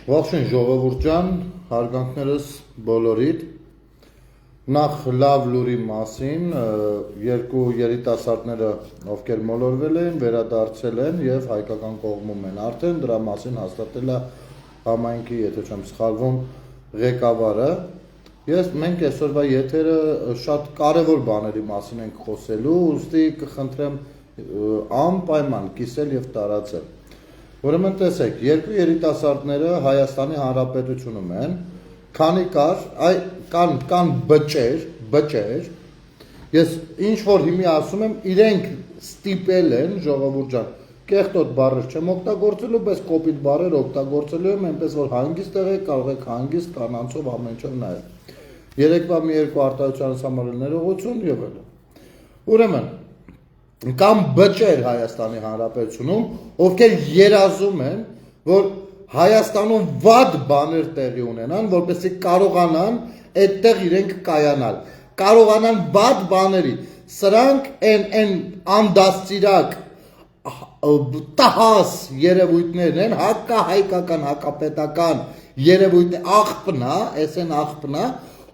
Ողջույն ժողովուրդ ջան, հարգանքներս բոլորիդ։ Նախ լավ լուրի մասին, երկու երիտասարդները, ովքեր մոլորվել են, վերադարձել են եւ հայկական կողմում են։ Արդեն դրա մասին հաստատել է համայնքի, եթե չեմ սխալվում, ղեկավարը։ Մենք այսօրվա եթերը շատ կարևոր բաների մասին ենք խոսելու, ուստի կխնդրեմ անպայման կիսել եւ տարածել։ Ուրեմն տեսեք, երկու երիտասարդները Հայաստանի Հանրապետությունում են, քանի կան բջեր, ես ինչ որ հիմի ասում եմ, իրենք ստիպել են, ժողովուրդ ջան, կեղտոտ բառեր չեմ օգտագործելու, բայց կոպիտ բառեր օգտագործելու եմ, այնպես որ հանգիստ եղեք, կարող եք հանգիստ կանանցով ամեն ինչ նայել։ Երեկվա մի երկու արտահայտությանս համար ներողություն եւ այլն։ Ուրեմն կամ բջեր Հայաստանի Հանրապետությունում, ովքեր երազում են, որ Հայաստանում վատ բաներ տեղի ունենան, որպեսզի կարողանան այդտեղ իրենք կայանալ, կարողանան վատ բաների, սրանք են անդաստիրակ տահաս երևույթներն են, հակահայկական, հակապետական երևույթներ, աղբնա,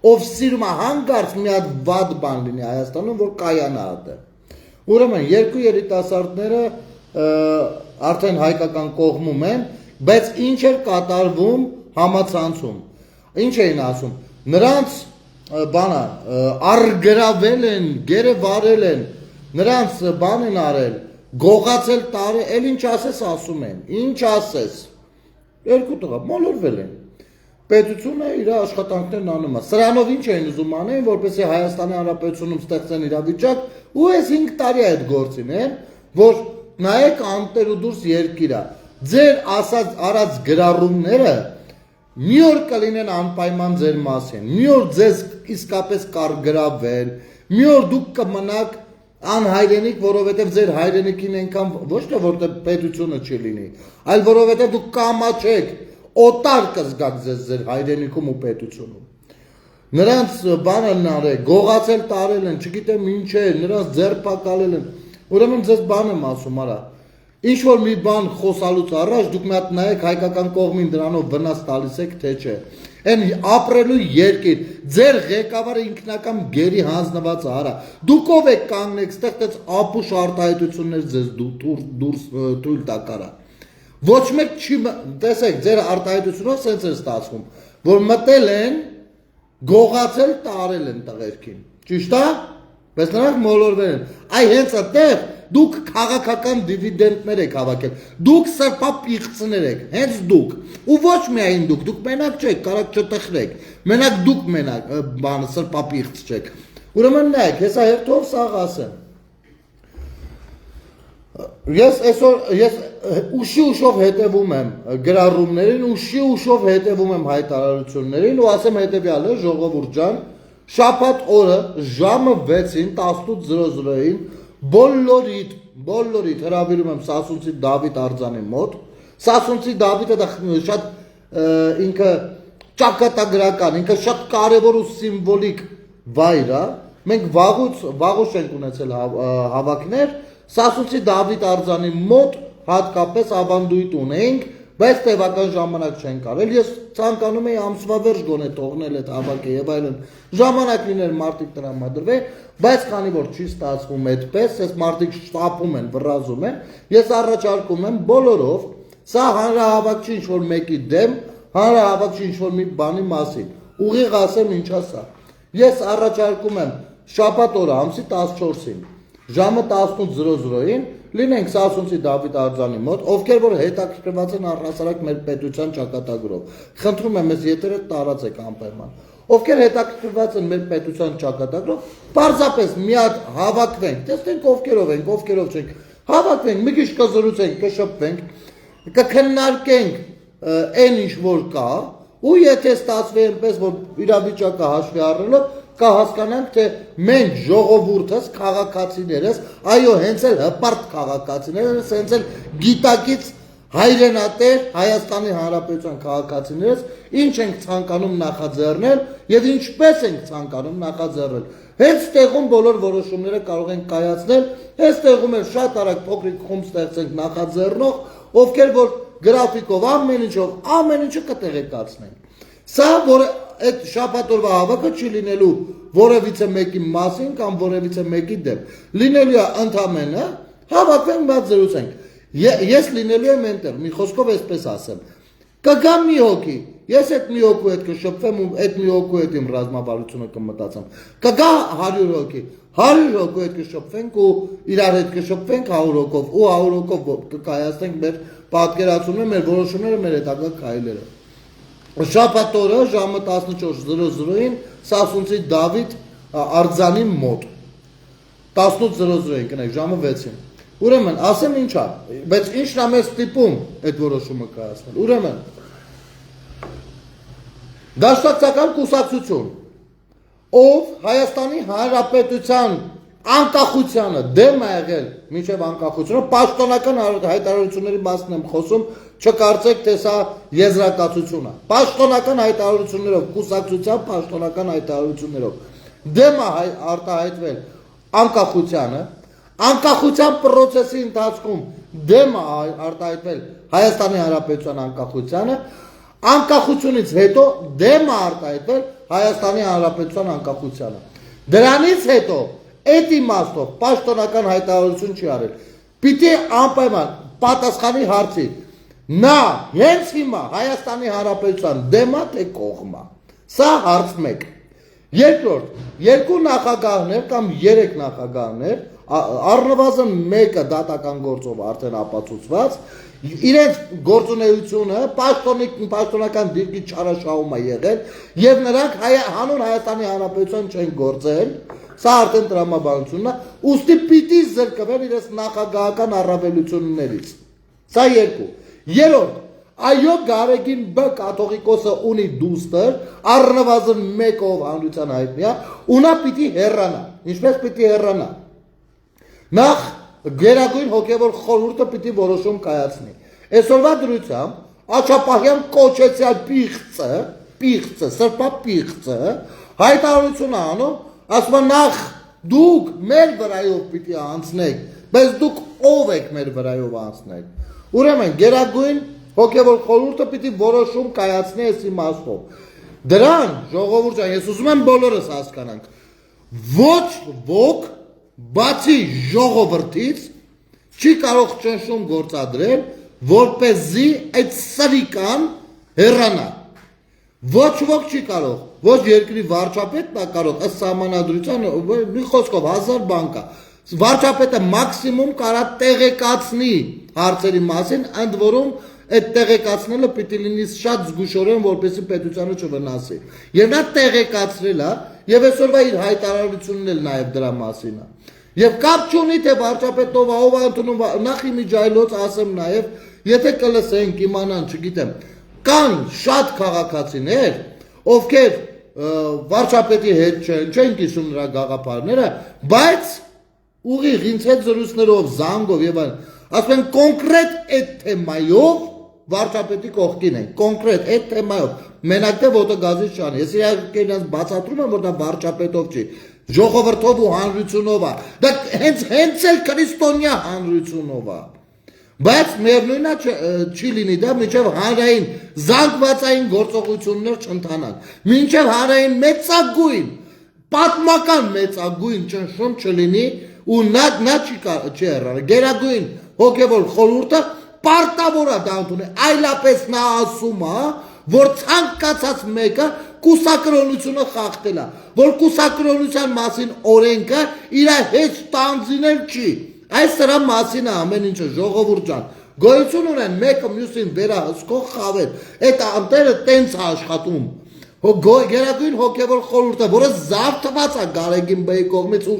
ով սիրում է հանգարց մի հատ վատ բան լինի Հայաստանում, որ կայանա այդտեղ։ Ուրեմն երկու երիտասարդները արդեն հայկական կողմում են, բայց ինչ էր կատարվում համացանցում։ Ինչ էին ասում։ Նրանց բանը արգրավել են, գերեվարել են, նրանց բան են արել, գողացել տարել, էլ ինչ ասես ասում են։ Ինչ ասես։ Երկու տղա մոլորվել են։ Պետությունը իր աշխատանքներն անում է։ Սրանով ինչ էին ուզում անել, որպեսզի Հայաստանի Հանրապետությունում ստեղծեն իրավիճակ, ու այս 5 տարի այդ գործին են, որ նայեք անտեր ու դուրս երկիր է։ Ձեր ասած արած գրառումները մի օր կլինեն անպայման ձեր մասին։ Մի օր ձեզ իսկապես կարգրավել, մի օր դուք կմնաք անհայրենիք, որովհետև ձեր հայրենիքին այնքան ոչ թե որտեղ պետությունը չի լինի, այլ որովհետև դուք կամաչեք օտար կզգաք ձեր հայրենիքում ու պետությունում։ Նրանց բանն արել, գողացել տարել են, չգիտեմ ինչ է, նրանց ձերբակալել են։ Ուրեմն ձեզ բան եմ ասում, արա։ Ինչ որ մի բան խոսալուց առաջ դուք մի հատ նայեք հայկական կողմին դրանով վնաս տալիս եք, թե չէ։ Այն ապրելու երկիր, ձեր ղեկավարը ինքնական գերի հանձնված արա։ Դուք ով եք կանգնեք, ստեղծեց ապուշ արտահայտություններ ձեզ դուրս թույլ տակարա։ Ոչ մեկ չի, տեսեք, ձեր արտահայտությունով սենց է ստացվում, որ մտել են, գողացել տարել են տղերքին, ճիշտ է, բայց նրանք մոլորվել են, այ հենց այդտեղ դուք քաղաքական դիվիդենտներ եք հավաքել, դուք սրբապիղծներ եք, հենց դուք, ու ոչ միայն դուք մենակ չեք, կարակ չտխրեք, մենակ դուք մենակ սրբապիղծ չեք, ուրեմն նայեք, հեսա հերթով սաղ ասեմ, ես ուշով հետևում եմ գրառումներին, ուշով հետևում եմ հայտարարություններին ու ասեմ հետևյալը, ժողովուրդ ջան, շաբաթ օրը ժամը 6-ին 18:00-ին բոլորիդ հրավիրում եմ Սասունցի Դավիթ Արձանի մոտ։ Սասունցի Դավիթը դա շատ ինքը ճակատագրական, ինքը շատ կարևոր ու սիմվոլիկ վայր է։ Մենք վաղուց ենք ունեցել հավաքներ Սասունցի Դավիթ Արձանի մոտ հատկապես ավանդույթ ունենք, բայց տևական ժամանակ չեն կարել։ Ես ցանկանում եի ամսվա վերջ գոնե թողնել այդ հավաքը եւ այլն։ Ժամանակ լիներ մարդիկ տրամադրվեն, բայց քանի որ չի ստացվում այդպես, այս մարդիկ շտապում են, վռազում են, ես առաջարկում եմ բոլորով, սա հանրահավաք չի ինչ-որ մեկի դեմ, հանրահավաք չի ինչ-որ մի բանի մասին։ Ուղիղ ասեմ ինչա սա։ Ես առաջարկում եմ շաբաթ օրը ամսի 14-ին ժամը 18:00-ին լինենք Սասունցի Դավիթ Արձանի մոտ, ովքեր որ հետաքրքրված են առհասարակ մեր պետության ճակատագրով։ Խնդրում եմ, ես եթերը տարածեք անպայման։ Ովքեր հետաքրքրված են մեր պետության ճակատագրով, պարզապես մի հատ հավաքվենք, տեսնենք ովքերով չենք, հավաքվենք, մի քիչ կզրուցենք, կշփվենք, կքննարկենք այն ինչ որ կա, ու եթե ստացվի այնպես, որ իրավիճակը հաշվի առնելով կհասկանանք, թե մենք ժողովուրդս, քաղաքացիներս, այո, հենց էլ հպարտ քաղաքացիներս, հենց էլ գիտակից հայրենատեր Հայաստանի Հանրապետության քաղաքացիներս, ինչ ենք ցանկանում նախաձեռնել եւ ինչպես ենք ցանկանում նախաձեռնել։ Հենց տեղում բոլոր որոշումները կարող ենք կայացնել, հենց տեղում էլ շատ արագ փոքրիկ խումբ ստեղծենք նախաձեռնող, ովքեր որ գրաֆիկով, ամեն ինչը կտեղեկացնենք։ Սա որ այդ շաբաթօրվա հավաքը չի լինելու որևիցե մեկի մասին կամ որևիցե մեկի դեմ։ Լինելու է ընդամենը հավաքվենք, բայց զրուցենք։ Ես լինելու եմ այնտեղ, մի խոսքով այսպես ասեմ։ Կգա մի հոգի, ես այդ մի հոգու հետ կշփվեմ ու այդ մի հոգու հետ իմ ռազմավարությունը կմտածեմ։ Կգա 100 հոգի, 100 հոգու հետ կշփվենք ու իրար հետ կշփվենք 100 հոգով ու 100 հոգով կկայացնենք մեր պատկերացումները, մեր որոշումները, մեր հետագա քայլերը։ Շաբաթ օրը ժամը 14:00-ին Սասունցի Դավիթ արձանի մոտ 18:00-ին կնենք ժամը 6-ին։ Ուրեմն ասեմ ինչա, բայց ինչն է մեզ ստիպում այդ որոշումը կայացնել։ Ուրեմն Դաշնակցական կուսակցություն, ով Հայաստանի Հանրապետության անկախությանը դեմ է եղել մինչև անկախությունը, պաշտոնական հայտարարությունների մասն եմ խոսում, չկարծեք, թե սա եզրակացություն է։ Պաշտոնական հայտարարություններով, կուսակցության պաշտոնական հայտարարություններով դեմ է արտահայտվել անկախությանը, անկախության process-ի ընթացքում դեմ է արտահայտվել Հայաստանի Հանրապետության անկախությանը, անկախությունից հետո դեմ է արտահայտվել Հայաստանի Հանրապետության անկախությանը։ Դրանից հետո այդ իմաստով պաշտոնական հայտարարություն չի արել։ Պիտի անպայման պատասխանի հարցի, նա հենց հիմա Հայաստանի Հանրապետության դեմ է թե կողմ է։ Սա հարց 1։ Երկրորդ, երկու նախագահներ կամ 3 նախագահներ, առնվազն մեկը դատական գործով արդեն ապացուցված, իրենց գործունեությունը պաշտոնական դիրքի չարաշահում է եղել եւ նրանք հանուն Հայաստանի Հանրապետության չեն գործել, սա արդեն տրամաբանությունն է, ուստի պիտի զրկվեն իրենց նախագահական առավելություններից։ Սա երկու։ Երրորդ, այո, Գարեգին Բ կաթողիկոսը ունի դուստր, առնվազն մեկով հանրության հայտնի է, ու նա պիտի հեռանա։ Ինչպես պիտի հեռանա։ Նախ Գերագույն հոգևոր խորհուրդը պիտի որոշում կայացնի։ Այսօրվա դրությամբ Աչապահյան կոչեցյալ պիղծը, սրբա պիղծը հայտարարություն անում, ասում է նախ դուք մեր վրայով պիտի անցնեք, բայց դուք ով եք մեր վրայով անցնեք։ Ուրեմն Գերագույն հոգևոր խորհուրդը պիտի որոշում կայացնի այս իմաստով։ Դրան ժողովուրդ ջան, ես ուզում եմ բոլորս հասկանանք, ոչ ոք բացի ժողովրդից չի կարող ճնշում գործադրել, որպեսզի այդ սրիկան հեռանա։ Ոչ ոք չի կարող, ոչ երկրի վարչապետն է կարող, ըստ սահմանադրության, մի խոսքով 1000 բան կա։ Վարչապետը մաքսիմում կարա տեղեկացնի հարցերի մասին, ընդ որում այդ տեղեկացնելը պիտի լինի շատ զգուշորեն, որպեսզի պետությանը չվնասի։ Եվ նա տեղեկացրել է, եւ այսօրվա իր հայտարարությունն էլ նաեւ դրա մասին է։ Եվ կապ չունի թե վարչապետով ով է ընդունում, նախ իմիջայլոց ասեմ նաեւ, եթե կլսենք, իմանան, չգիտեմ, կան շատ քաղաքացիներ, ովքեր վարչապետի հետ չեն կիսում նրա գաղափարները, բայց ուղիղ ինձ հետ զրույցներով, զանգով եւ այլն, ասում են կոնկրետ այդ թեմայով վարչապետի կողքին են, կոնկրետ այդ թեմայով, մենակ թե ոտոգազի չան, ես իհարկե իրենց բացատրում եմ, որ դա վարչապետով չի, ժողովրդով ու հանրությունով է, դա հենց էլ քրիստոնյա հանրությունով է, բայց միևնույնն է չի լինի դա մինչև հանրային զանգվածային գործողություններ չընթանան, մինչև հանրային մեծագույն, պատմական մեծագույն ճնշում չլինի ու նա չի հեռանա, Գերագույն հոգևոր խորհուրդը պարտավոր է դա ընդունել, այլապես նա ասում է, որ ցանկացած մեկը կուսակրոնությունը խախտել է, որ կուսակրոնության մասին օրենքը իր հետ տանձինել չի, այս սրա մասին է ամեն ինչը ժողովուրդ ջան, գոյություն ունեն մեկը մյուսին վերահսկող խավեր, այդ անտերը տենց է աշխատում, Գերագույն հոգևոր խորհուրդը, որը զարթված է Գարեգին Բ-ի կողմից ու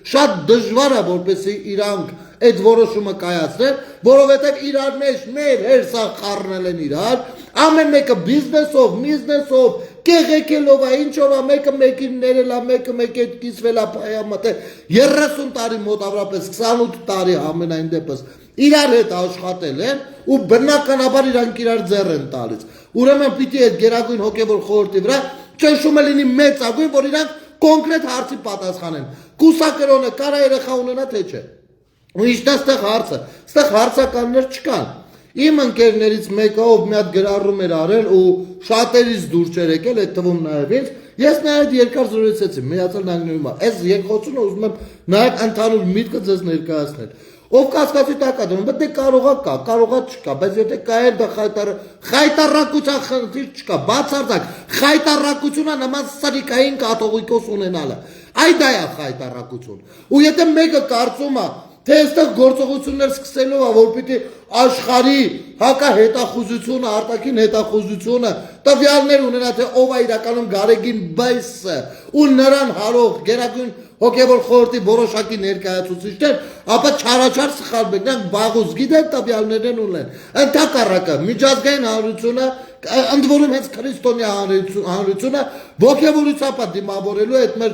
շատ դժվար է, որպեսզի իրանք այդ որոշումը կայացնել, որովհետև իրար մեջ մեր հերսա խառնել են իրար, ամեն մեկը բիզնեսով, կեղեքելով է, ինչով է, մեկը մեկին ներել է, մեկը մեկ հետ կիսվել է, պայամատը, 30 տարի մոտավորապես, 28 տարի ամենայն դեպս, իրար հետ աշխատել են ու բնականաբար իրանք իրար ձեռ են տալիս։ Ուրեմն պիտի այդ Գերագույն հոգևոր խորհրդի վրա ճնշումը լինի մեծագույն, որ իրանք կոնկրետ հարցի պատասխանեն։ Կուսակրոնը կարա երեխա ունենա թե չէ։ Ու ինչն է ստեղ հարցը։ Ստեղ հարցականներ չկան։ Իմ ընկերներից մեկը ով մի հատ գրառում էր արել ու շատերից դուրս չէր եկել, այդ թվում նաև ինձ, ես նաև երկար զրուցեցի, Միացյալ Նահանգներում։ Այս երկխոսությունը ուզում եմ նաև ընդհանուր միտքը ձեզ ներկայացնել։ Ով կասկածի տակ է դնում, բայց դե կարողա չկա, բայց եթե կա էլ դա խայտարակության խնդիր չկա, բացարձակ խայտարակությունը նման սրիկային կաթողիկոս ունենալը։ Այ դա է խայտարակություն։ Ու եթե մեկը կարծում է, թե այստեղ գործողություններ սկսելով է, որ պիտի աշխարհի հակահետախուզությունը, արտաքին հետախուզությունը տվյալներ ունենա, թե ով է իրականում Գարեգին Բայսը ու նրան հարող գերագույն հոգևոր խորհրդի որոշակի ներկայացուցիչներ, ապա չարաչար սխալվեք, նրանք վաղուց գիտեն տվյալներ ունեն։ Ընդհակառակը միջազգային հանրությունը, ընդ որում հենց քրիստոնյա հանրությունը ոգևորությամբ է դիմավորելու այդ մեր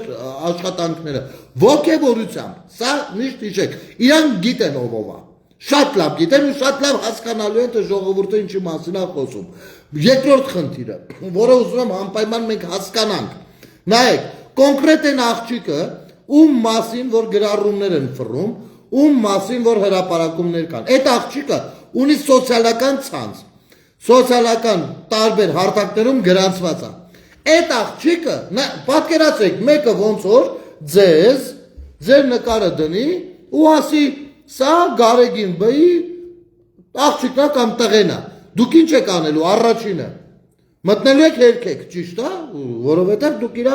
աշխատանքները, ոգևորությամբ, սա միշտ հիշեք, իրանք գիտեն ով է, շատ լավ գիտեն ու շատ լավ հասկանալու են, թե ժողովուրդը ինչի մասին է խոսում։ Երկրորդ խնդիրը, որը ուզում եմ անպայման մենք հասկանանք, նայեք, կոնկրետ են աղջիկը, ում մասին որ գրառումներ են ֆռում, ում մասին որ հրապարակումներ կան։ Այդ աղջիկը ունի սոցիալական ցանց, սոցիալական տարբեր հարթակներում գրանցված է։ Այդ աղջիկը, պատկերացրեք, մեկը ոնց որ ձեր նկարը դնի ու ասի, սա Գարեգին Բայի աղջիկն է կամ տղեն է։ Դուք ինչ եք անելու առաջինը։ Մտնելու եք հերքեք, ճիշտ է, որովհետև դուք իր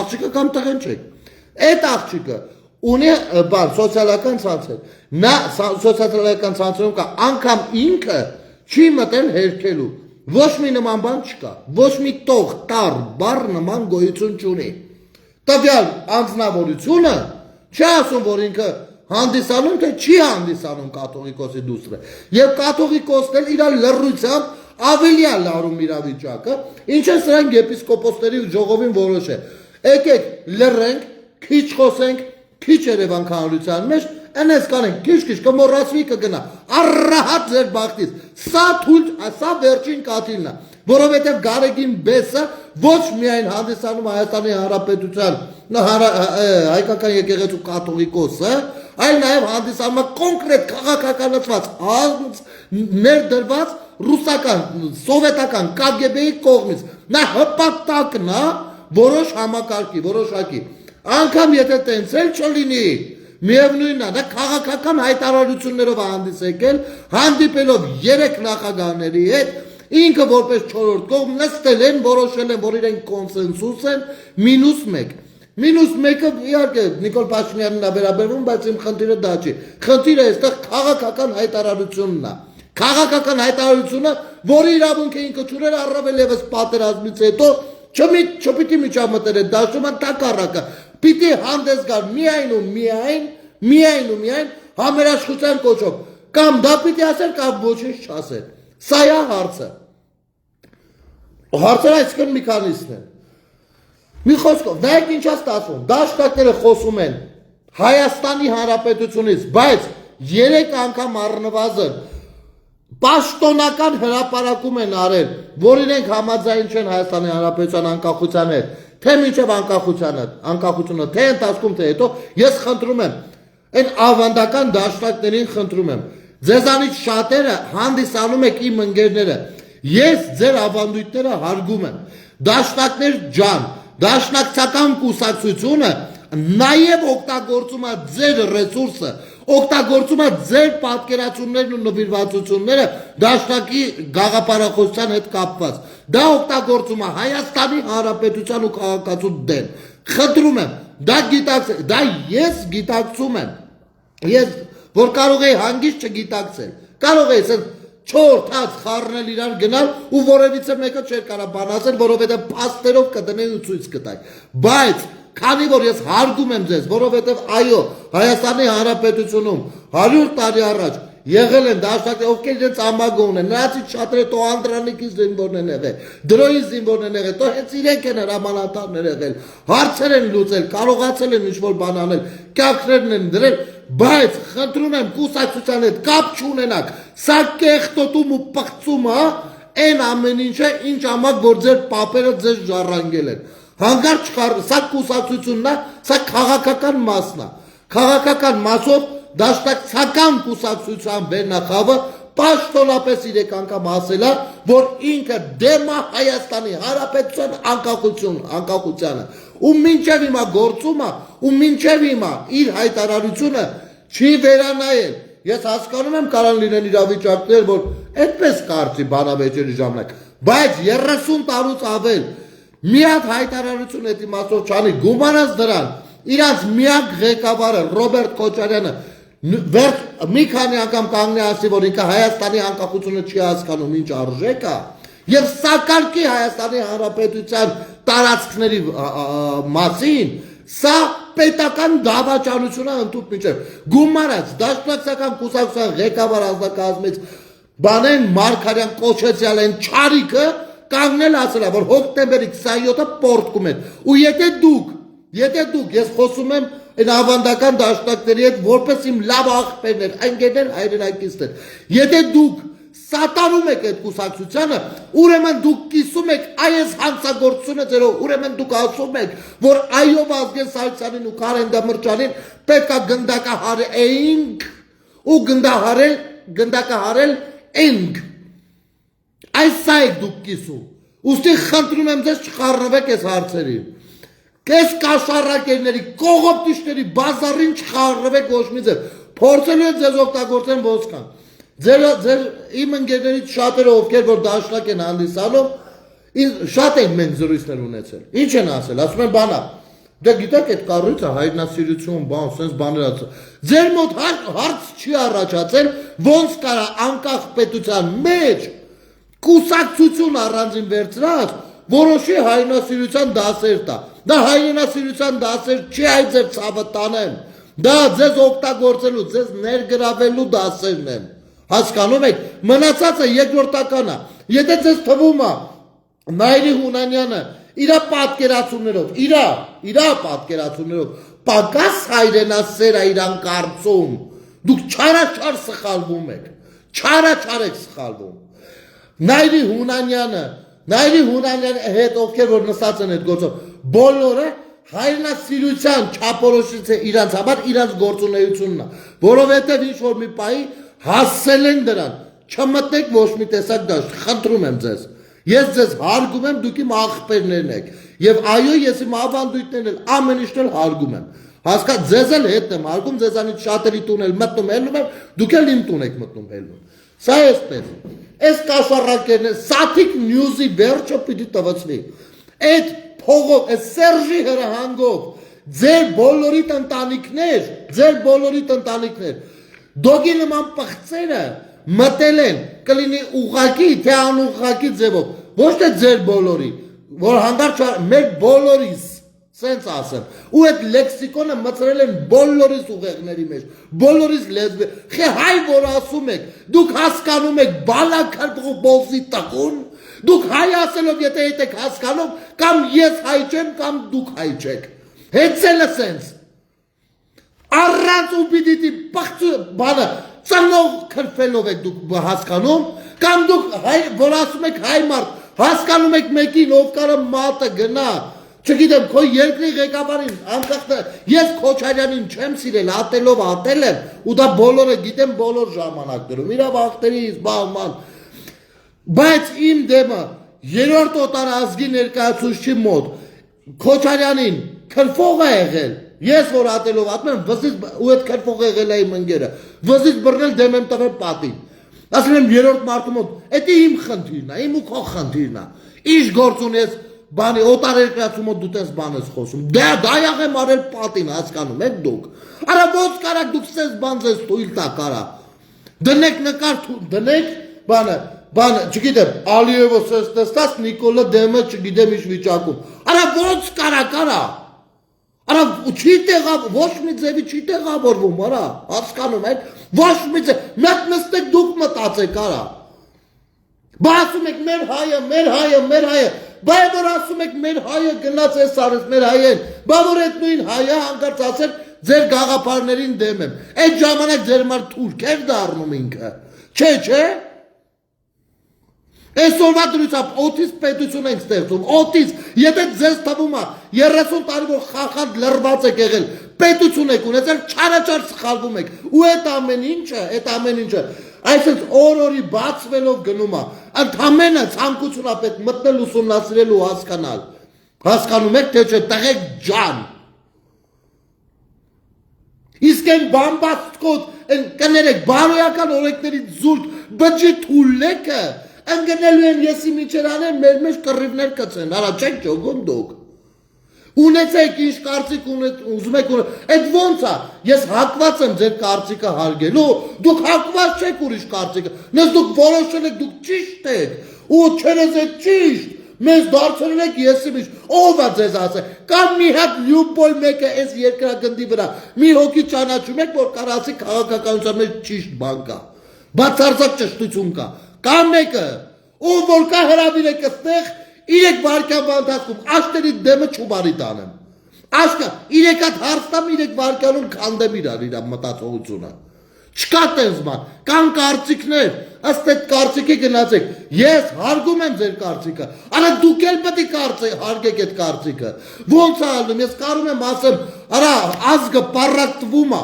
աղջիկը կամ տղեն չեք։ Այդ աղջիկը ունի սոցիալական ցանցեր։ Նա սոցիալական ցանցերում կա, անգամ ինքը չի մտել հերքելու։ Ոչ մի նման բան չկա։ Ոչ մի տող, տար, բառ նման գոյություն չունի։ Տվյալ անձնավորությունը չի ասում, որ ինքը հանդիսանում, թե չի հանդիսանում կաթողիկոսի դուստրը։ Եվ կաթողիկոսն էլ իր լռությամբ ավելի է լարում իրավիճակը, ինչը սրանք եպիսկոպոսների ժողովին որոշ է։ Եկեք լռենք, քիչ խոսենք, քիչ Երևան հանրության մեջ, այնպես կանենք, քիչ կմոռացվի կգնա։ Առհատ ձեր բախտից։ Սա վերջին կաթիլն է, որովհետև Գարեգին Բեսը ոչ միայն հանդիսանում Հայաստանի Հանրապետության հայկական եկեղեցու կաթողիկոսը, այլ նաև հանդիսանում է կոնկրետ քաղաքականացված, ներդրված ռուսական, սովետական KGB-ի կողմից։ Նա հպատակն է որոշ համակարգի, որոշակի։ Անգամ եթե տենց էլ չլինի, միևնույնն է, դա քաղաքական հայտարարություններով է հանդիս եկել, հանդիպելով 3 նախագահների հետ, ինքը որպես 4-րդ կողմ նստել են, որոշել են, որ իրենք կոնսենսուս են, -1։ -1-ը իհարկե Նիկոլ Փաշինյանին է վերաբերվում, բայց իմ խնդիրը դա չի։ Խնդիրը այստեղ քաղաքական հայտարարությունն է։ Քաղաքական հայտարարությունը, որի իրավունքը ինքը չուներ առավել ևս պատերազմից հետո, չպիտի միջամտել այդ դաշտում, ընդհակառակը պիտի հանդես գար միայն ու միայն համերաշխության կոչով։ Կամ դա պիտի ասել, կամ ոչինչ չասել։ Սա է հարցը։ Հարցերը այսքան մի քանիսն են։ Մի խոսքով, նայեք ինչ է ստացվում։ Դաշնակները խոսում են Հայաստանի Հանրապետությունից, բայց 3 անգամ առնվազն պաշտոնական հրապարակում են արել, որ իրենք համաձայն չեն Հայաստանի Հանրապետության անկախության հետ, թե մինչև անկախությունը, թե ընթացքում, թե հետո, ես խնդրում եմ, այն ավանդական դաշնակներին խնդրում եմ, ձեզանից շատերը հանդիսանում եք իմ ընկերները, ես ձեր ավանդույթները հարգում եմ, դաշնակներ ջան, դաշնակցական կուսակցությունը նաև օգտագործում է ձեր ռեսուրսը, օգտագործում է ձեր պատկերացումներն ու նվիրվածությունները դաշնակի գաղափարախոսության հետ կապված։ Դա օգտագործում է Հայաստանի Հանրապետության ու քաղաքացու դեմ։ Խնդրում եմ, դա գիտակցեք, դա ես գիտակցում եմ։ Ես որ կարող էի հանգիստ չգիտակցել, կարող էի ասել չորթած խառնել իրար գնալ ու որևիցե մեկը չէր կարող բան ասել, որովհետև փաստերով կդնեի ու ցույց կտայի։ Բայց քանի որ ես հարգում եմ ձեզ, որովհետև այո, Հայաստանի Հանրապետությունում 100 տարի առաջ եղել են դաշնակներ, ովքեր իրենց ամագը ունեն, նրանցից շատերը տո Անդրանիկի զինվորն են եղել, Դրոյի զինվորն են եղել, տո հենց իրենք են հրամանատարներ եղել, հարցեր են լուծել, կարողացել են ինչ-որ բան անել, կյանքներն են դրել, բայց խնդրում եմ կուսակցության հետ կապ չունենաք, սա կեղտոտում ու պղծումը այն ամեն ինչ է, ինչ ամակ, որ ձեր պապերը ձեզ ժառանգել են։ Հանկարծ սա կուսակցությունն է, սա քաղաքական մասն է։ Քաղաքական մասով դաշնակցական կուսակցության վերնախավը պաշտոնապես 3 անգամ ասել է, որ ինքը դեմ է Հայաստանի Հանրապետության անկախությանը։ Ու մինչև հիմա գործում է, ու մինչև հիմա իր հայտարարությունը չի վերանայել։ Ես հասկանում եմ կարան լինեն իրավիճակներ, որ այդպես կարծի բանավեճերի ժամանակ, բայց 30 տարուց ավել մի հատ հայտարարություն էդ իմաստով չանի, գումարած դրան, իրանց միակ ղեկավարը Ռոբերտ Քոչարյանը մի քանի անգամ կանգնի ասի, որ ինքը Հայաստանի անկախությունը չի հասկանում ինչ արժեք է, եւ սակարկի Հայաստանի Հանրապետության տարածքների մասին, սա պետական դավաճանություն է ընդհանուր միջև գումարած դաշնակցական կուսակցության ղեկավար ազնագազմից բանեն Մարգարյան կոչեցյալ են չարիքը կանգնել ասել է որ հոկտեմբերի 27-ը պորտկում են ու եթե դուք ես խոսում եմ այն ավանդական դաշնակների հետ որպես իմ լավ աղբերներ ընկերներ հայրենակիցներ եթե դուք սատարում եք այդ կուսակցությանը, ուրեմն դուք կիսում եք այս հանցագործությունը ձերով, ուրեմն դուք ասում եք, որ այո Վազգեն Սարգսյանին ու Կարեն Դեմիրճանին պետք է գնդակահարենք ու գնդակահարել ենք։ Այս եք դուք կիսում։ Ուստի խնդրում եմ ձեզ չխառնվեք այս հարցերին։ Կես կաշառակերների, կողոպտիչների բազարին չխառնվեք ոչ մի ձև։ Փորձելու են ձեզ օգտագործեն ոսկան։ Ձեր իմ ընկերներից շատերը ովքեր որ դաշնակ են հանդիսանում, շատ են մենք զրույցներ ունեցել։ Ինչ են ասել, ասում են բանա։ Դե գիտեք այդ կառույցը հայրենասիրություն, բան, sense բաներ ասել։ Ձեր մոտ հարց չի առաջացել, ոնց կարա անկախ պետության մեջ կուսակցություն առանձին վերցրած որոշի հայրենասիրության դասեր տա։ Դա հայրենասիրության դասեր չի այ ձեր ցավը տանեմ։ Դա ձեզ օգտագործելու, ձեզ ներգրավելու դասերն են։ Հասկանում եք, մնացածը երկրորդական է։ Եթե ձեզ թվում է Նայիրի Հունանյանը իր պատկերացումներով պակաս հայրենասեր է իրան կարծում, դուք չարաչար սխալվում եք, չարաչար եք սխալվում։ Նայիրի Հունանյանը հետ ովքեր որ նստած են այդ գործով, բոլորը հայրենասիրության չափորոշից է իրանց համար իրանց գործունեությունն է, որովհետև ինչ որ մի պահի հասել են դրան, չմտնեք ոչ մի տեսակ դաշտ, խնդրում եմ ձեզ, ես ձեզ հարգում եմ, դուք իմ աղբերներն եք, և այո ես իմ ավանդույթներն էլ ամեն իշտ էլ հարգում եմ, հասկա ձեզ էլ հետն եմ հարգում, ձեզանից շատերի տուն էլ մտնում հելնում եմ, դուք էլ իմ տուն եք մտնում հելնում, սա էսպես, այս կաշառակերն է, Սաթիկ նյուզի վերջը պիտի տվծվի, այդ փողով, այս Սերժի հրահանգով, ձեր բոլորիդ ընտանիքներ, Դոգի նման պղծերը մտել են կլինի ուղղակի թե անուղղակի ձևով, ոչ թե ձեր բոլորի, որ հանդարտ մեր բոլորիս, սենց ասեմ, ու այդ լեքսիկոնը մծրել են բոլորիս ուղեղների մեջ, բոլորիս լեզվի, խե հայ որ ասում եք, դուք հասկանում եք բալակար բոլզի տղուն, դուք հայ ասելով եթե հետ եք հասկանում, կամ ես հայ չեմ, կամ դուք հայ չեք, հեցելը սենց, առանց ու պիտի պղծու բանը ծնող քրվելով եք դուք հասկանում, կամ դուք որ ասում եք հայ մարդ, հասկանում եք մեկին ով կարը մատը գնա, չգիտեմ քո երկրի ղեկավարին, անկախ ես Քոչարյանին չեմ սիրել, ատելով ատել եմ, ու դա բոլորը գիտեմ բոլոր ժամանակներում, իրա վախտերից բաղման, բայց իմ դեմը երրորդ օտարազգի ներկայացուցչի մոտ Քոչարյանին քրվող է եղել, ես որ ատելով ատում եմ, վզից ու այդ քրվող եղել է իմ ընկերը, վզից բռնել դեմ եմ տվել պատին, ասել եմ երրորդ մարդու մոտ, էդի իմ խնդիրն է, իմ ու քո խնդիրն է, ինչ գործ ունես բանի օտարերկրացու մոտ դու տես բան ես խոսում, դա յաղ եմ արել պատին, հասկանում եք դուք, արա ոնց կարաք դուք սես բան ձեզ թույլ տա կարա, դնեք նկար, դնեք բանը, չգիտեմ, Ալիևը սես տեստաս, Նիկոլը դեմը չգիտեմ ինչ վիճակում, արա ոնց կարա, Արա չի ոչ մի ձևի չի տեղավորվում, արա, հասկանում եք, ոչ մի ձև, մեկ նստեք դուք մտածեք, արա, բա ասում եք մեր հայը, բա որ ասում եք մեր հայը գնաց ես արես, մեր հայեն, բա որ այդ նույն հայը հանգարց ասել ձեր գաղափարներին դեմ եմ, այդ ժամանակ ձեր մար թուրք էր դառնում ինքը, չէ, Այսօրվա դրությամբ օտիս պետություն ենք ստեղծում, օտիս, եթե ձեզ թվում է 30 տարի որ խախանդ լրված եք եղել, պետություն եք ունեցել, չարաչար սխալվում եք, ու այդ ամեն ինչը, Այսինքն օր-օրի բացվելով գնում է, ընդամենը ցանկությունա պետք մտնել ուսումնասիրել ու հասկանալ։ Հասկանում եք թե չէ, տղեկ ջան։ Իսկ այն բամբաստկոտ, այն կներեք բարոյական օրենքների զուրկ բջի թուլեկը ընկնելու են եսի միջերանեն մեր մեջ կռիվներ կծեն, արա չեք ճոգում դուք։ Ունեցեք ինչ կարծիք ուզում եք, այդ ոնց է, ես հակված եմ ձեր կարծիքը հարգելու, դուք հակված չեք ուրիշ կարծիքը, նես դուք որոշել եք, դուք ճիշտ եք, ու չերես եք ճիշտ, մեզ դարձրել եք եսի միջ, ով է ձեզ ասել, կամ մի հատ լյուբոյ մեկը այս երկրագնդի վրա, մի հոգի ճանաչում եք, որ կարասի քաղաքականության մեջ ճիշտ բան կա, բացարձակ ճշտություն կա, կամ մեկը, ով որ կա հրավիրեք այստեղ 3 վայրկյան բանտասկում, աշտերի դեմը չուբարի տանեմ, աշկա 3 հատ հարց տամ 3 վայրկյանում քանդեմ իր մտածողությունը, չկա տենց բան, կան կարծիքներ, ըստ այդ կարծիքի գնացեք, ես հարգում եմ ձեր կարծիքը, արա դուք էլ պետք է հարգեք այդ կարծիքը, ոնց է ալնում, ես կարում եմ ասեմ, արա ազգը պառակտվում է,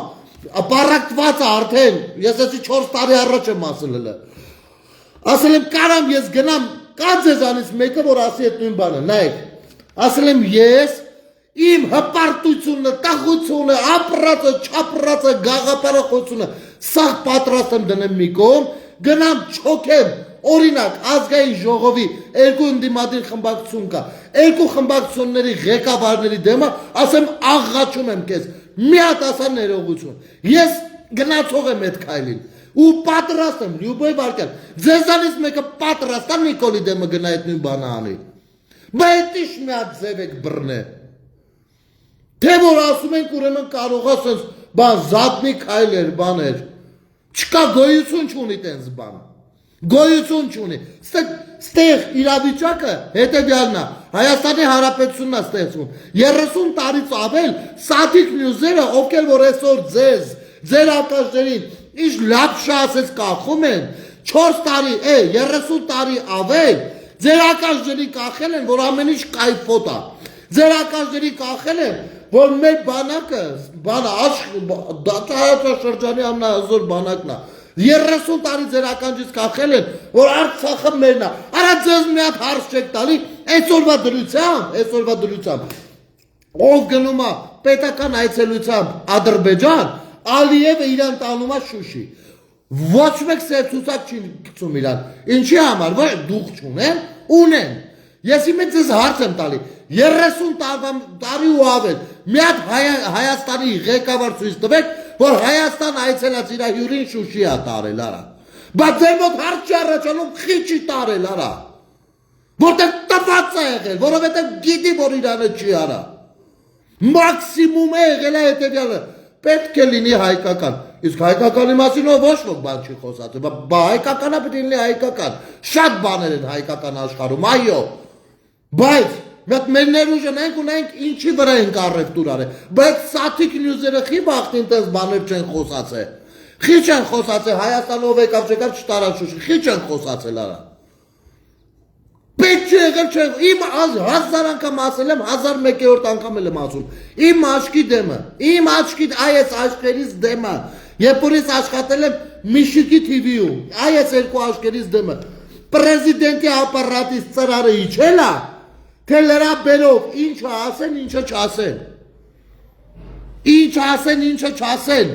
պառակտված է արդեն, ես ասի 4 տարի առաջ եմ ասել հլը, ասել եմ կարամ ես գնամ, կա ձեզանից մեկը, որ ասի այդ նույն բանը, նայեք, ասել եմ ես, իմ հպարտությունը, տաղությունը, ապրածը, չապրածը, գաղապարախությունը, սաղ պատրաստ եմ դնեմ մի կողմ, գնամ չոքեմ, օրինակ, ազգային ժողովի 2 ընդդիմադիր խմբակցություն կա, 2 խմբակցությունների ղեկավարների դեմը, ասեմ աղղաչում եմ քեզ, մի հատ ասա ներողություն, ես գնացող եմ այդ քայլին, ու պատրաստ եմ, լյուբոյ վարկյան, ձեզանից մեկը պատրաստ է Նիկոլի դեմը գնա այդ նույն բանը անի, բայց ինչ մի հատ ձև եք բռնե, թե որ ասում ենք ուրեմն կարող է սենց բան զատնի քայլեր, բաներ, չկա գոյություն չունի տենց բան, գոյություն չունի, ստեղ իրավիճակը հետևյալն է, Հայաստանի Հանրապետությունն է ստեղծվում, 30 տարից ավել սաթիկ նյուզերը, ովքեր որ այսօր ձեր ակաշներին ինչ լապշա ասես կախում են, 4 տարի, 30 տարի ավել, ձեր ակաշներին կախել են, որ ամեն ինչ կայֆոտ է, ձեր ակաշներին կախել են, որ մեր բանակը, շրջանի ամենահզոր բանակն է, 30 տարի ձեր ականջից կախել են, որ Արցախը մերն է, արա ձեզ մի հատ հարց չեք տալի, այսօրվա դրությամբ, ով գնում է պետական այցելությամբ Ադրբեջան, Ալիևը իրան տանում է Շուշի, ոչ մեկ սերցուցակ չի գցում իրան, ինչի համար, որ դուխ չունեն, ունեն, ես իմ ձեզ հարց եմ տալի, 30 տարի ու ավել, մի հատ Հայաստանի ղեկավար ցույց տվեք, որ Հայաստան այցելած իր հյուրին Շուշի է տարել, արա, բայց ձեր մոտ հարց չի առաջանում, խիչի տարել, արա, որտեղ տված է եղել, որովհետև գիտի, որ իրանը չի արա, մաքսիմում է եղել է հետևյալը, պետք է լինի հայկական, իսկ հայկականի մասին ոչ ոք բան չի խոսացել, հայկականա պետք է լինի հայկական, շատ բաներ են հայկական աշխարհում, այո, բայց մեր ներուժը նայենք ինչի վրա ենք առևտուր արել, բայց սաթիկ նյուզերը խի բախտին տես բաներ չեն խոսացել, խի չեն խոսացել, Հայաստանով եկավ չեկավ չտարան Շուշի, խի չեն խոսացել արա, պետք չի եղել չեն, իմ 1000 անգամ ասել եմ, 1001-րդ անգամ եմ ասում, իմ աչքի դեմը, իմ աչքի այս աչքերից դեմը, երբ որ ես աշխատել եմ Միշիկի TV-ում, այս 2 աչքերից դեմը, պրեզիդենտի ապարատից ծրարը իջել է, թե լրաբերով ինչը ասեն, ինչը չասեն, ինչ ասեն, ինչը չասեն,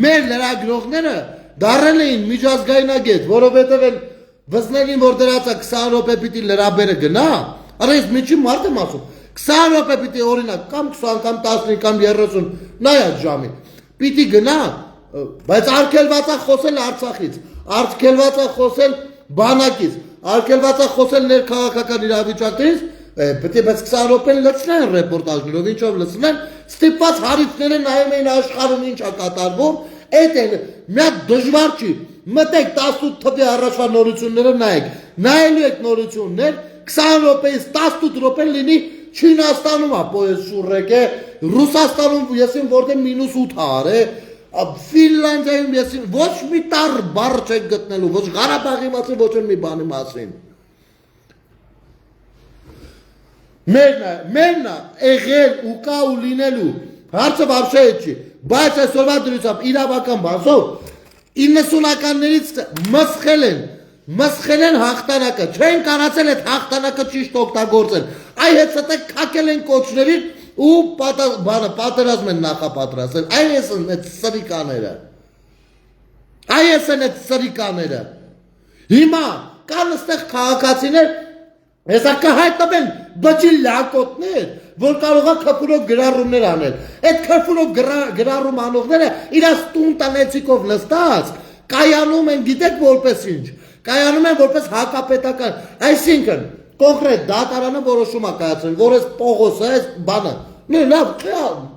մեր լրագրողները դարել էին միջազգայնագետ, որովհետև են վզներին, որ դրած է 20 րոպե պիտի լրաբերը գնա, արա ես միջի մարդ եմ ասում, 20 րոպե պիտի օրինակ, կամ 20, կամ 15, կամ 30, նայած ժամի, պիտի գնա, բայց արգելված է խոսել Արցախից, արգելված է խոսել բանակից, արգելված է խոսել ներքաղաքական իրավիճակներից, պետք է բայց 20 րոպեն լցնեն ռեպորտաժներով, ինչով լցնեն, ստիպված հարիթները նայում էին աշխարհում ինչ է կատարվում, այդ է, մի հատ դժվար չի, մտեք 18 թվի առաջվա նորությունները նայեք, նայելու եք նորություններ, 20 րոպեից 18 րոպեն լինի Չինաստանում է պոեզ շուրեք է, Ռուսաստանում եսին որտեղ -8 է, Ֆինլանդիայում եսին ոչ մի տար բառ չեք գտնելու, ոչ Ղարաբաղի մասին, ոչ մի բանի մասին։ Մերն է եղել ու կա ու լինելու, հարցը վարշե չի, բայց այսօրվա դրությամբ իրավական բազով 90-ականներից մսխել են հաղթանակը, չեն կարացել այդ հաղթանակը ճիշտ օգտագործել, այ հետը կակել են կոչներին ու պատերազմ են նախապատրաստել, այս են այդ սրիկաները, հիմա կան ստեղ քաղաքացիներ, հեսա կհայտնվեն բջի լակոտներ, որ կարող է քրֆուրով գրառումներ անել, այդ քրֆուրով գրառում անողները իրաց տուն տնեցիկով նստած, կայանում են գիտեք որպես ինչ, կայանում են որպես հակապետական, այսինքն կոնկրետ դատարանը որոշում է կայացրել, որ այս Պողոսը, այս բանը, լավ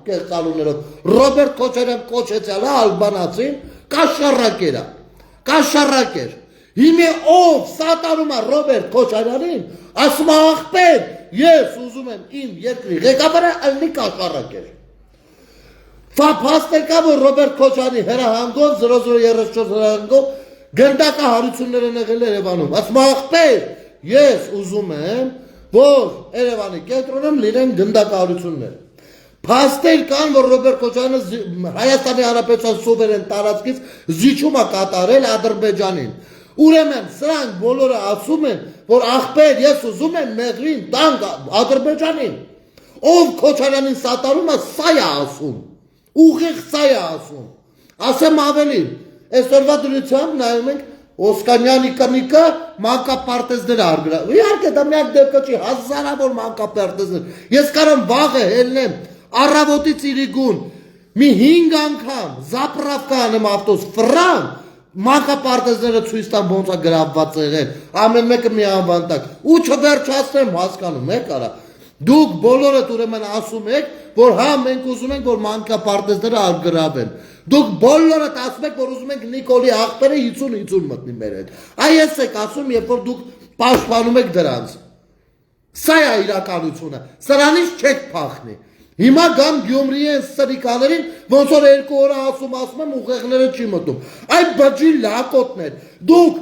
կեղծալուներով Ռոբերտ Քոչարյան կոչեցյալը ալբանացին կաշառակ էր, հիմա ով սատարում է Ռոբերտ Քոչարյանին, ասում է աղբեր, ես ուզում եմ իմ երկրի ղեկավարը ալնի կաշառակ էր, փաստեր կա, որ Ռոբերտ Քոչարյանի հրահանգով 0034 հրահանգով գնդակահարություններ են եղել Երևանում, ասում է աղբեր, ես ուզում եմ, որ Երևանի կենտրոնում լինեն գնդակահարություններ, փաստեր կան, որ Ռոբերտ Քոչարյանը Հայաստանի Հանրապետության սուվերեն տարածքից զիջում է կատարել Ադրբեջանին, ուրեմն սրանք բոլորը ասում են, որ աղբեր ես ուզում եմ մեղրին տանք Ադրբեջանին, ով Քոչարյանին սատարում է, սա է ասում, ուղիղ սա է ասում, ասեմ ավելին, այսօրվա դրությամբ նայում ենք Օսկանյանի կնիկը մանկապարտեզներ արգրավ, իհարկե դա միակ դեպքը չի, հազարավոր մանկապարտեզներ, ես կարամ վաղը հելնեմ, առավոտից իրիգուն, մի 5 անգամ զապրավկա անեմ ավտոս, ֆրանկ, մանկապարտեզները ցույց տան ոնց է գրավված եղել, ամեն մեկը մի անվանտակ, ու չվերջացնեմ հասկանում եք արա, դուք բոլորդ ուրեմն ասում եք, որ հա մենք ուզում ենք, որ մանկապարտեզները արգրավեն, դուք բոլորդ ասում եք, որ ուզում ենք Նիկոլի աղբերը 50-50 մտնի մեր հետ, այս եք ասում, երբ որ դուք պաշտպանում եք դրանց, սա է իրականությունը, սրանից չեք փախնի, հիմա գամ Գյումրիի են սրիկաներին, ոնց որ 2 օր ասում եմ, ուղեղները չի մտնում, այդ բջի լակոտներ, դուք,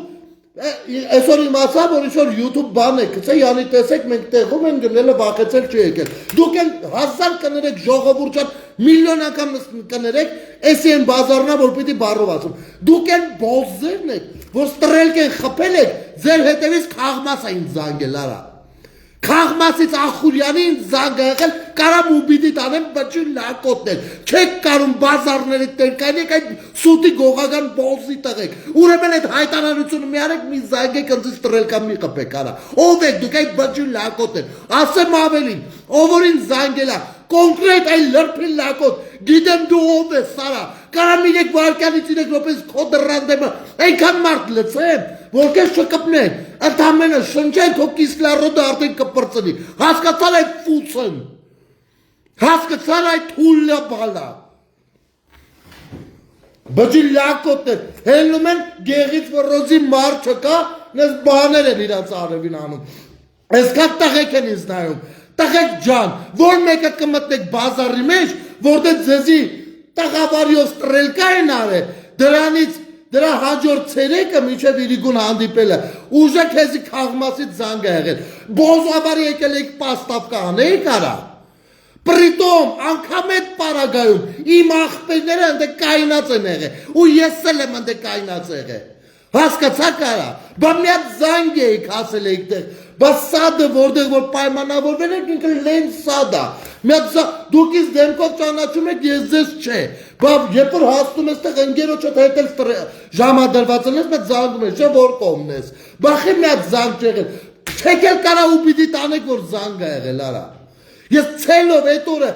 այսօր իմացա, որ ինչ-որ YouTube բան եք, գցե յանի տեսեք, մենք տեղում են գնելը վախեցել չի եկել, դուք են 1000 կներեք ժողովուրդ միլիոն անգամ կներեք, էսի են բազարնա, որ պիտի բառով ասում, դուք են բոզերն եք, որ ստրելք են խփել եք, ձեր հետևից Խաղմաս էին զանգել, արա, Խաղմասից Ախուրյանին զանգը եղել, կարամ ու պիտի տանեմ բջի լակոտներ, չեք կարում բազարների տերկայնեք, այդ սուտի գողական բոզի տղեք, ուրեմն այդ հայտարարությունը մի արեք, մի զանգեք ընձից տրելկա մի խպեք արա, ով եք դուք այդ բջի լակոտներ, ասեմ ավելին, ով որին զանգելա, կոնկրետ այ լրպի լակոտ, գիտեմ դու ով ես սարա, կարամ 3 վարքյանից 3 րոպեից քո դռանդեմը, այնքան մարդ լցեմ, որ քեզ չկպնեն, ընդամենը շնչեն քո կիսլարոդը արդեն կպրծնի, հասկացալ այդ ֆուցն, հասկացալ այդ թուլը բալա, բջի լակոտներ, հելնում են գեղից որոզի մար չկա, նես բաներ են իրանց արևին անում, այսքան տղեկ են ինձ նայում, տղեկ ջան, որ մեկը կմտնեք բազարի մեջ, որտեղ ձեզի տղավարիով ստրելկա են արել, դրանից դրա հաջորդ ցերեկը միջև իրիգուն հանդիպելը, ուժը քեզի Խաղմասից զանգ է եղել, բոզավարի եկել եք պաստավկա անեիք արա, պրիտոմ անգամ այդ պարագայում, իմ աղբերները ընդ կայնած են եղել, ու ես էլ եմ ընդ կայնած եղել, հասկացաք արա, բա միատ զանգ էիք ասել էիք տեղ, բա սադը որտեղ որ պայմանավորվել եք ինքը լեն սադա, միատ դուք ինձ դեմքով ճանաչում եք, ես ձեզ չէ, բա երբ որ հասնում ես տեղ ընկերոջդ հետ էլ ժամադրվածն ես, մեծ զանգում ես, չէ որ կողմն ես, բա խի միատ զանգ չեղել, չեք էլ կարա ու պիտի տանեք, որ զանգ է եղել արա, ես ցելով այդ օրը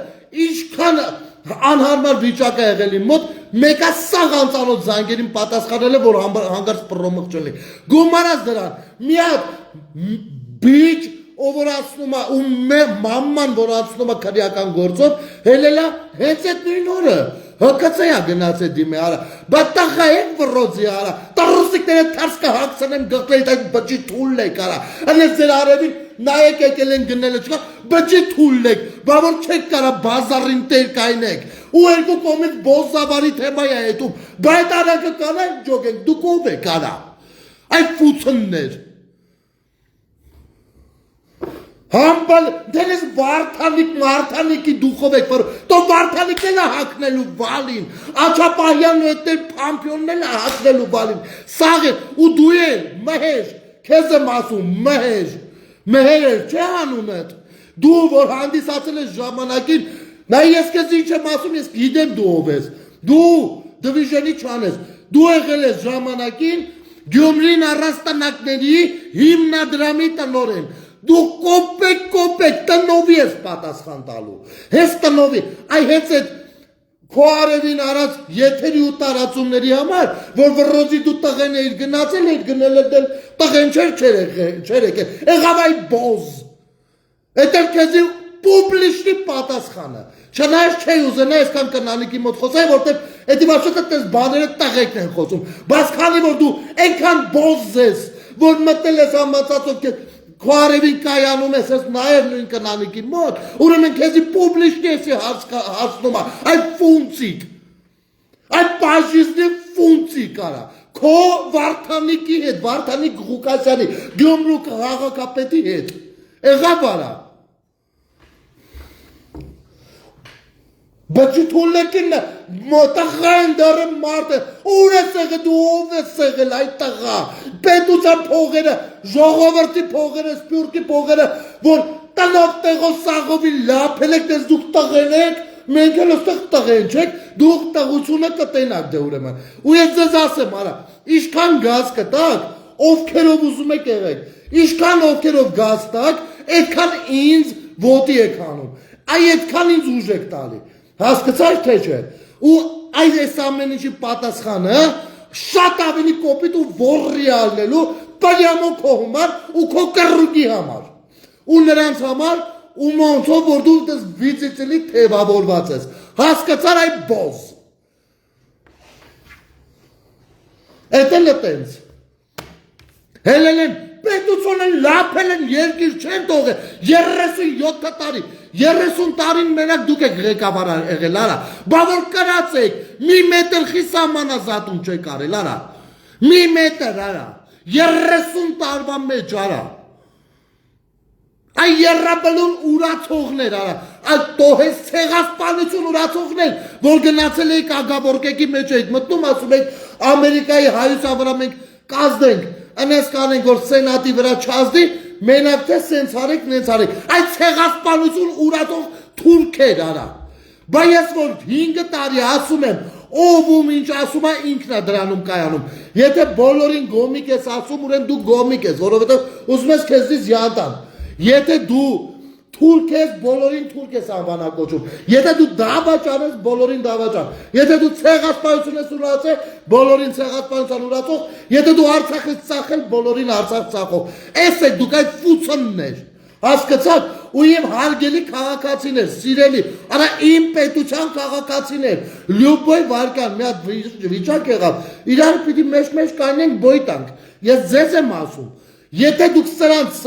ինչքան անհարմար վիճակ է եղել իմ մոտ, մեկա սաղ անծանոթ զանգերին պատասխանել է, որ հանգարց պրոմıq չլի, գումարած դրան, միատ բիչ, ով որ ասնում է, ու մամման, որ ասնում է քրեական գործով, հելելա հենց այդ նույն օրը, հկծեյա գնաց է դիմի արա, բա տախա եք վրոձի արա, տարուսիկները թարս կհակցնեմ գղլեիտ այդ բջի թուլ եք արա, անես ձեր արևին նայեք եկել են գնելը չկա, բջի թուլ եք, բա որ չեք կարա բազարին տեր կայնեք, ու երկու կողմից բոզավարի թեմայ է հետում, բա այդ արակը կանայք ջոգենք, դուք ով եք արա, այդ ֆուցններ, Համբալ դենես Վարդանիկի դուխով եք վարում, տո Վարդանիկն էլ է հակնելու վալին, Աչապահյանն ու էտեր փամփյոնն էլ է հակնելու վալին, սաղ է, ու դու էլ, մհեժ, քեզ եմ ասում, մհեր էլ չէ անունդ, դու որ հանդիսացել ես ժամանակին, նա ես քեզ ինչ եմ ասում, ես գիտեմ դու ով ես, դու դվիժենի չանես, դու եղել ես ժամանակին Գյումրին առաստանակների հիմնադրամի տնօրեն, դու կոպեկ տնովի ես պատասխան տալու, հես տնովի, այ հենց այդ քո արևին արած եթերի ու տարածումների համար, որ վռոզի դու տղեն էիր գնացել էիր գնել էլ տղեն չեր եկել, եղավ այ բոզ, էտեր քեզի պուբլիշնի պատասխանը, չնայած չէի ուզենա այսքան կնանիքի մոտ խոսάει, որտեղ էդի վաշոտը տես բաները տղեկն են խոսում, բայց քանի որ դու այնքան բոզ ես, որ մտել ես համացածով քեզ քո արևին կայանում ես նաև նույն կնանիքի մոտ, ուրեմն քեզի պուբլիշնի եսի հասնում այ ֆունցիկ, այ պաժիզնի ֆունցիկ արա, քո Վարդանիկի հետ, Վարդանիկ Ղուկասյանի, Գյումրու քաղաքապետի հետ, եղավ արա, բայց թուլեկին տղային դարը մարդը, ուր է սեղը դու ով է սեղել այդ տղա, պետության փողերը, ժողովրդի փողերը, սպյուրքի փողերը, որ տնով տեղով սաղովի լապել եք, դες դուք տղեն եք, մենք էլ ոստեղ տղեն չեք, դուք տղությունը կտենակ դե ուրեմն, ու ես ձեզ ասեմ արա, իշքան գազ կտակ, ովքերով ուզում եք եղեք, իշքան ովքերով գազ տակ, այդքան ինձ ոտի եք անում, այ այդքան ինձ ուժ եք տալի, հասկացար թե չէ, ու այս ամեն ինչի պատասխանը շատ ավելի կոպիտ ու ворրի ալնելու պայամո քո համար ու քո կռուկի համար, ու նրանց համար ու ոնցով որ դու դες վիճելի թևավորված ես, հասկացար այ բոզ, էտել է տենց, հելել են, պետություն են լապել են երկիր չեն տողել, 37 տարի, 30 տարին մենակ դուք եք ղեկավար եղել արա, բա որ կրացեք, մի մետր խիսամանազատում չեք արել արա, մի մետր արա, 30 տարվա մեջ արա, այ երրաբլուն ուրացողներ արա, այ տոհես ցեղասպանություն ուրացողներ, որ գնացել եք ագավորկեկի մեջ եք մտնում, ասում եք Ամերիկայի հայուսա վրա մենք կազդենք, անես կանենք որ սենատի վրա չազդի, մենակ թե սենց արեք, նենց արեք, այդ ցեղասպանություն ուրացող թուրքեր արա, բա ես որ 5 տարի ասում եմ, ով ում ինչ ասում է ինքն է դրանում կայանում, եթե բոլորին գոմիկ ես ասում, ուրեմն դու գոմիկ ես, որովհետև ուզում ես քեզից յատան, եթե դու թուրք ես, բոլորին թուրք ես անվանակոչում, եթե դու դավաճան ես, բոլորին դավաճան, եթե դու ցեղասպանություն ես ուրացել, բոլորին ցեղասպանության ուրացող, եթե դու Արցախ ես ծախել, բոլորին Արցախ ծախող, էս է դուք այդ ֆուցոններ, հասկացաք, ու իմ հարգելի քաղաքացիներ, սիրելի, արա իմ պետության քաղաքացիներ, լյուբոյ վարկան, մի հատ վիճակ եղավ, իրար պիտի մեջ կանենք բոյ տանք, ես ձեզ եմ ասում, եթե դուք սրանց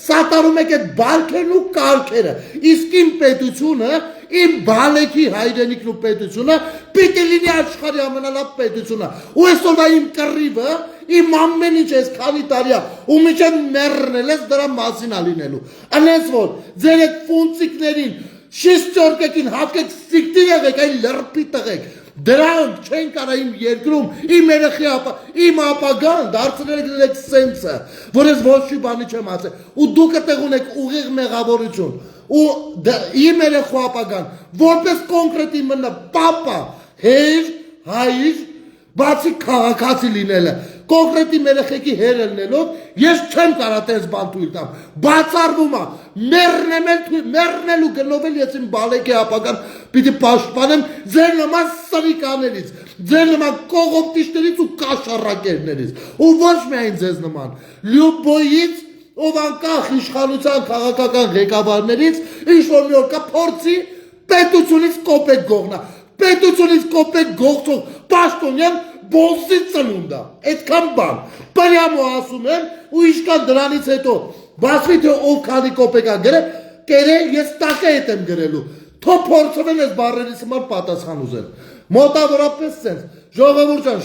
սատարում եք այդ բարգերն ու կարգերը, իսկ իմ պետությունը, իմ բալեքի հայրենիքն ու պետությունը, պիտի լինի աշխարհի ամենալավ պետությունը, ու այսօրվա իմ կռիվը, իմ ամեն ինչ ես քանի տարի է, ու միջև մեռնել ես դրա մասին ա լինելու, անես որ ձեր այդ ֆունցիկներին, շիստյորկեքին հապկեք սիկտի եղեք, այ լրպի տղեք, դրանք չեն կարա իմ երկրում, իմ երեխի իմ ապագան դարձնել եք սենսը, որ ես ոչ մի բանի չեմ ասել, ու դուք այդտեղ ունեք ուղիղ մեղավորություն, ու իմ երեխու ապագան, որպես կոնկրետ իմը պապա, հեր, հայր, բացի քաղաքացի լինելը, կոնկրետ իմ երեխեքի հեր ելնելով, ես չեմ կարա տես բան թույլ տամ, բացառվում է, մեռնելու գնովել ես իմ բալեքի ապագան պիտի պաշտպանեմ ձեր նման սրիկաներից, ձեր նման կողոպտիչներից ու կաշառակերներից, ու ոչ միայն ձեզ նման, լյուբոյից, ով անկախ իշխանության քաղաքական ղեկավարներից, ինչ-որ մի օր կա փորձի պետությունից կոպեկ գողնա, պետությունից կոպեկ գողցող պաշտոնյան բոսի ծնունդա, այդքան բան, պրյամո ասում եմ, ու իշկան դրանից հետո, բասվի թե ով քանի կոպեկա գրե, ես տակը հետ եմ գրելու, թո փորձվել ես բարերիս համար պատասխան ուզել, մոտավորապես սենց, ժողովուրդ ջան,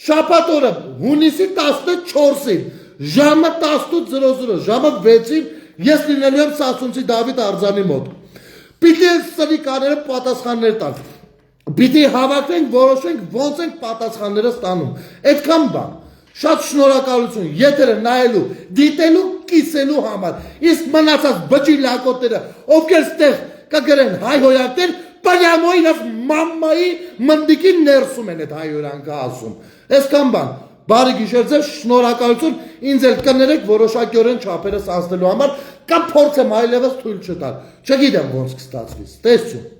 շաբաթ օրը, հունիսի 14-ին, ժամը 18:00, ժամը 6-ին ես լինելու եմ Սասունցի Դավիթ Արձանի մոտ։ Պիտի այս սրիկաները պատասխաններ տան։ Պիտի հավաքենք, որոշենք ոնց ենք պատասխանները ստանում։ Այդքան բան։ Շատ շնորհակալություն եթերը նայելու, դիտելու, կիսելու համար։ Իսկ մնացած բջի լակոտները, ովքեր ստեղ կգրեն հայ հոյանքներ, պայամո իրաց մամմայի մնդիկի ներսում են այդ հայ հոյանքը ասում։ Այսքան բան։ Բարի գիշեր ձեզ, շնորհակալություն, ինձ էլ կներեք որոշակիորեն չափերը սանձնելու համար, կամ փորձեմ այլևս թույլ չտալ։ Չգիտեմ ոնց կստացվի։ Տեսություն։